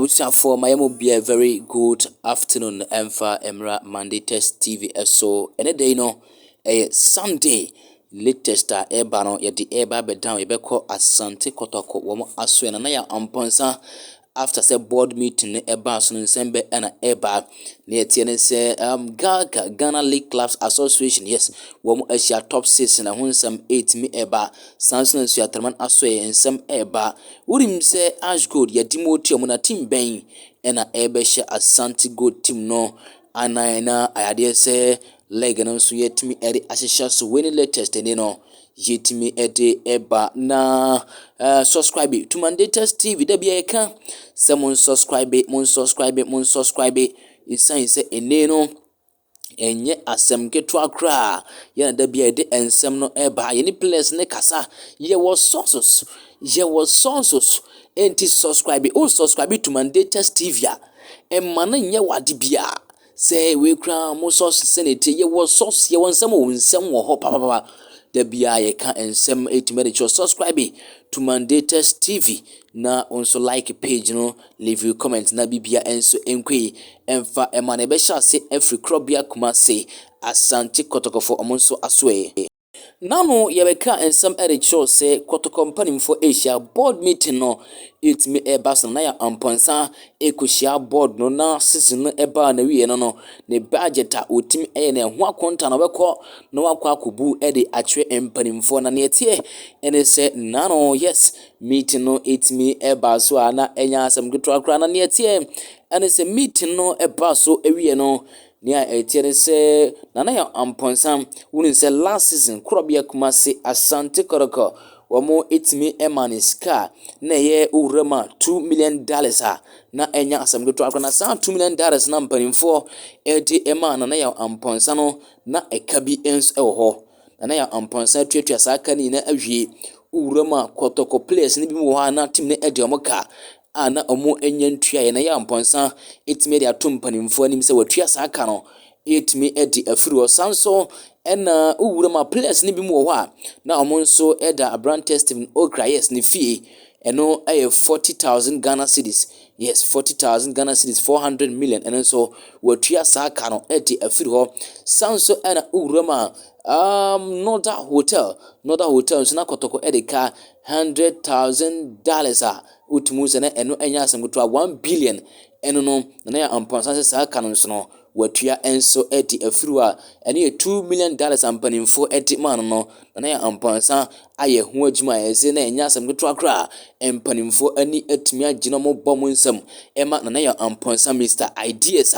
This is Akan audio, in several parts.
Abusia for my be a very good afternoon Emfa Emra Monday Test TV so any day no a Sunday latest eba no ye the eba be down ye be call Asante Kotoko womo aso na ya amponsa after say board meeting eba so nsembe na eba na yetie ne say Ghalca Ghana League Clubs Association yes womo asia top 6 na hunsam 8 mi eba sanso so atraman aso ensem eba urim say Ashgold ye dimoti na team ben na ebe she Asante good team no anana ayade say leg no so yetimi eri ashisha so when latest no yetimi ede eba na subscribe to Mandators TV da bia ka se mon subscribe isan se ene no enye asem ketwa kra ya da bia de ensem no eba ye ni players ne kasa ye was sources enti subscribe to Mandators TV a emma na nye wade bia say we kra mo source senate ye was source ye wonsam wo ho papa da bia ye ka ensem etimere cho subscribe to Mandators TV na also like page no leave you comment na bibia enso enkwe emfa ema na be sha se every crobia kuma say Asante Kotoko for omonso aswe nano yebeka ensem show say Kotoko company for Asia board meeting no it me bas na ya amponsa ekoshia board no na season no eba na wie no ne budget a otimi na ho akonta na beko na wakwa akubu de atwe empanimfo na ne tie ene say nano yes meeting no it me eba so ana enya asem gitwa akra na ne tie ene say meeting no eba so ewie no nia etiere se nana ya amponsa wuni se last season krobia kuma se Asante Kotoko womo etimi emaniska na ye urema $2 million na enya asamgeto akona sa $2 million na mpanimfo edi ema nana ya amponsa no na ekabi ens ewo nana ya amponsa tuatua saka ni na awie urema Kotoko players ni bi mo ha na team na edi omoka ana omo enya ntua ye na ya amponsa etimi de atom panimfo anim se watua saka no etimi edi afiri sanso ena uwurema players ni bi mu wo ha na omo nso eda abrante Steven Okra yes ni fee eno aye 40,000 Ghana cedis yes 40,000 Ghana cedis 400 million eno so watua saka no edi afiri ho sanso ena uwurema Northern hotel so na Kotoko edeka $100,000 utumuze na eno enya asamgutwa 1 billion eno no na ya amponsa sa kanon so no watua enso edi afiriwa ene $2 million ampanimfo edi man no na ya amponsa aye ho adwuma eze na enya asamgutwa kra empanimfo ani atumi agina mo bom nsam ema na ya amponsa Mr Ideas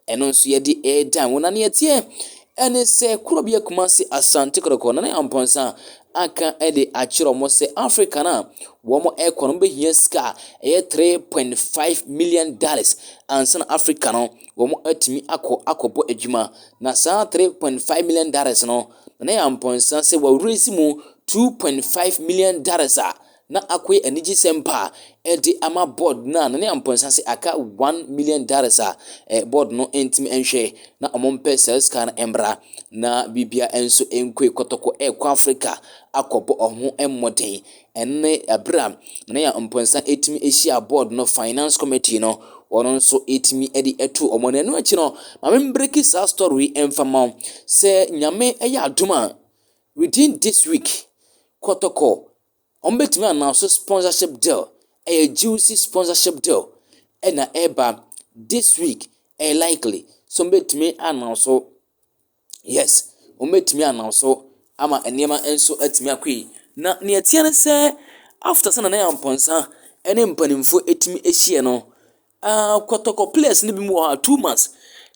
eno so ye di airtime wona na yetie ene se kurobia kuma se Asante Kotoko na ya amponsa aka ede achiro mo se Africa na womo ekono be hia ska 3.5 million dollars ansa Africa no womo atimi akobo adwuma na sa 3.5 million dollars no na ya amponsa se wa raise mu 2.5 million dollars na akwe anigi sempa edi ama board na amponsa se aka $1 million board no entimi enhwe na omompe sales kan embra na bibia enso enkwe Kotoko ekwa Africa akobo ohun emmoden enne abra na ya amponsa etimi ehia board no finance committee no ono nso etimi edi etu omone no achi no ma break sa story emfama se nyame eya aduma within this week Kotoko ombetimi announce sponsorship deal a juicy sponsorship deal ena eba this week likely so ombetimi announce yes ombetimi announce ama enema enso atimi akwi na ne atiane se after sana na amponsa ene mpanimfo etimi ehie no Kotoko players ni bi mu 2 months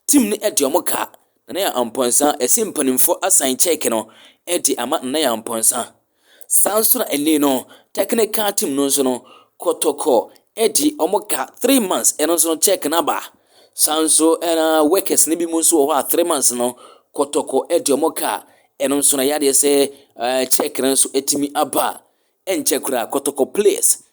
team ni edi omoka na ya amponsa ese mpanimfo assign check no edi ama na ya amponsa sansura ene no technical team no so no Kotoko edi omoka 3 months eno so check na ba sanso workers ni bi mu so 3 months no Kotoko edi omoka eno so na yade se check na so etimi aba enchekura Kotoko players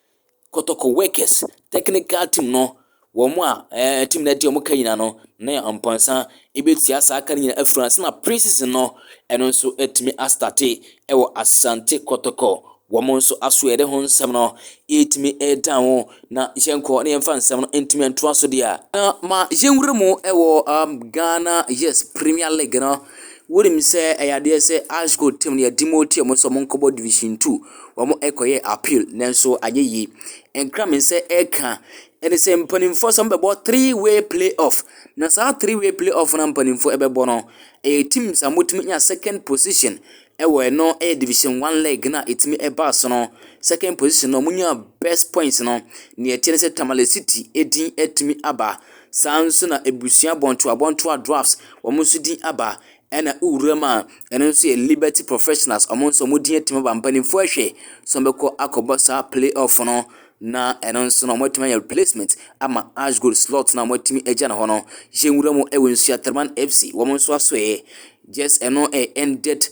Kotoko workers technical team no womo team na edi omoka yina no na ya amponsa ebetia sa aka nyina afrance na preseason no eno so etimi astarte ewo Asante Kotoko wɔn nso aso yɛde ho nsɛm no ɛtumi ɛda ho na yɛnkɔ ne yɛmfa nsɛm no ntumi ntoa so deɛ na ma yɛnwura mu ɛwɔ Ghana yes Premier League no wonim sɛ ɛyɛ adeɛ sɛ Ashgold team no yɛdi mu tie mo nso mo nkɔbɔ Division 2 wɔn ɛkɔyɛ appeal nanso anyɛ yie nkra me sɛ ɛka ɛne sɛ mpanimfoɔ sɛ mbɛbɔ 3-way playoff na saa 3-way playoff na mpanimfoɔ ɛbɛbɔ no ɛyɛ teams a motumi nya second position ɛwɔ ɛno ɛyɛ Division 1 leg na ɛtumi ɛbaa so no second position no munya best points no ne ɛtie ne sɛ Tamale City ɛdin ɛtumi aba saa nso na ebusua abɔntoa drafts wɔn nso din aba ɛna urama ɛno nso yɛ Liberty Professionals ɔmo nso ɔmo din ɛtumi aba mpanimfoɔ ɛhwɛ so mbɛkɔ akɔbɔ saa playoff no na ɛno nso na ɔmɔtumi ayɛ replacement ama Ashgold slot na ɔmɔtumi agya na hɔ no yɛnwura mu ɛwɔ Nsuaterman FC wɔn nso asoɛ just ɛno ended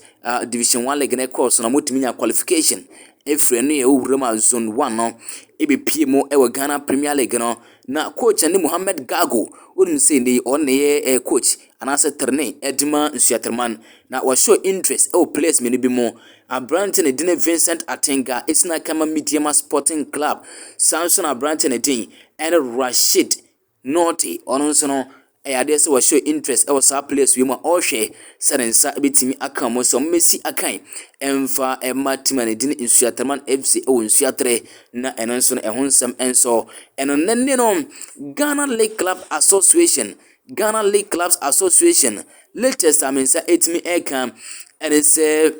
Division 1 league na course na ɔmɔtumi nya qualification ɛfiri no yɛ owura mu zone 1 no ɛbɛpie mu ɛwɔ Ghana Premier League no na coach ne Mohammed Gago wonim sɛ ne ɔne yɛ coach anaasɛ trene ɛdima Nsuaterman na wɔshow interest ɛwɔ players mene bi mu Abrante ne din Vincent Atenga esina kama Mediama Sporting Club Samson Abrante ne din ɛne Rashid Norte ɔno nso no ɛyɛ adeɛ sɛ wɔshow interest ɛwɔ saa players wi mu a ɔhwɛ sɛ ne nsa ebetimi aka mo so Messi akan ɛmfa ɛma team ne din Nsuaterman FC ɛwɔ Nsuatere na ɛno nso no ɛho nsɛm ɛnso ɛno nne no Ghana League Clubs Association latest amensa etimi ɛka ɛne sɛ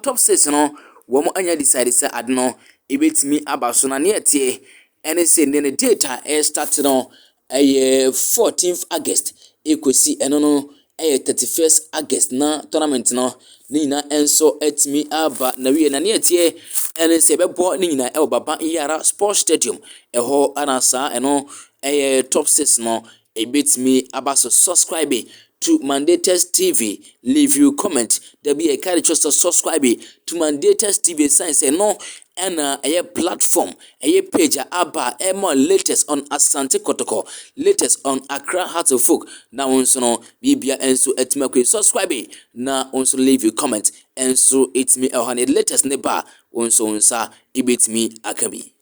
top 6 no wɔn anya decide sɛ ade no ebetimi aba so na ne ɛtie ɛne sɛ ne data start no ɛyɛ 14th August ekosi ɛno no ɛyɛ 31st August na tournament no ne nyina ɛnso ɛtimi aba na wie na ne ɛtie ɛne sɛ bɛbɔ ne nyina ɛwɔ Baba Yara Sports Stadium ɛhɔ ana saa ɛno ɛyɛ top 6 no ebetimi aba so subscribe to Mandates TV, leave you comment. There be a carry just to subscribe to Mandates TV science and no and a platform, a page aba a more latest on Asante Kotoko, latest on Accra Heart of Folk. Now also no Bibia and so etmako subscribe now also leave you comment and so it's me a latest neba also unsa ibit me akabi.